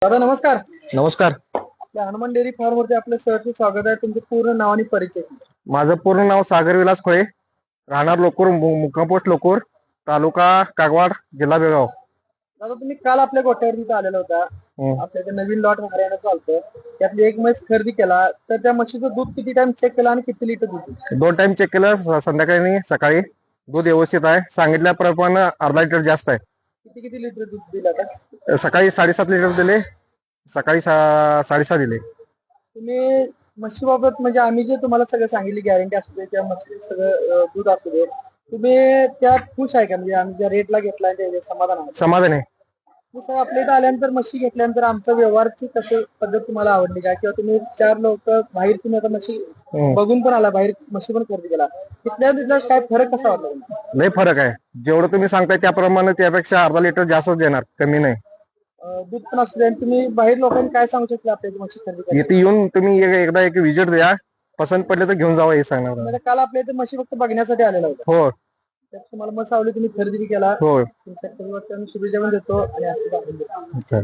दादा नमस्कार. नमस्कार. आपल्या हनुमान डेअरी फार्म वरती आपलं सहर्ष स्वागत आहे. तुमचं पूर्ण नाव आणि परिचय. माझं पूर्ण नाव सागर विलास खोळे, राहणार लोकूर, मुक्काम पोस्ट लोकूर, तालुका कागवाड, जिल्हा बेळगाव. दादा तुम्ही काल आपल्या गोठ्यावरती आलेला होता. आपल्या इथे नवीन लॉट हरियाणा चालतं. त्यातली एक म्हैस खरेदी केला तर त्या म्हशीचं दूध किती टाइम चेक केला आणि किती लिटर दूध? 2 टाइम चेक केलं, संध्याकाळी आणि सकाळी. दूध व्यवस्थित आहे, सांगितल्याप्रमाणे अर्धा लिटर जास्त आहे. किती किती लिटर दूध दिलं आता? सकाळी 7.5 लिटर दिले, सकाळी 6.5 दिले. तुम्ही म्हशीबाबत म्हणजे आम्ही जे तुम्हाला सगळं सांगितली गॅरंटी असू दे त्या म्हशीचं सगळं दूध असू दे, तुम्ही त्यात खुश आहे का? म्हणजे आम्ही ज्या रेटला घेतला त्याचे समाधान आहे? समाधान आहे. सर आपल्या इथं आल्यानंतर म्हशी घेतल्यानंतर आमच्या व्यवहारची कसं पद्धत तुम्हाला आवडली का? किंवा तुम्ही 4 लोक बाहेर तुम्ही आता म्हशी बघून पण आला, बाहेर म्हशी पण खरेदी केला, तिथल्या काय फरक कसा वाटला तुम्हाला? लय फरक आहे. जेवढं तुम्ही सांगताय त्याप्रमाणे त्यापेक्षा अर्धा लिटर जास्तच देणार, कमी नाही. दूध पण असू दे. आणि तुम्ही बाहेर लोकांनी काय सांगू शकले आपल्या इथे म्हशी खरेदी करायला? इथे येऊन तुम्ही एकदा एक विजिट द्या, पसंत पडले तर घेऊन जावा हे सांगणार. म्हणजे काल आपल्या इथे म्हशी फक्त बघण्यासाठी आलेला होता. हो त्यात तुम्हाला मस्त आवडली, तुम्ही खरेदी केला. हो. तुमच्या शुभेच्छा पण देतो आणि आशीर्वाद पण देतो. अच्छा.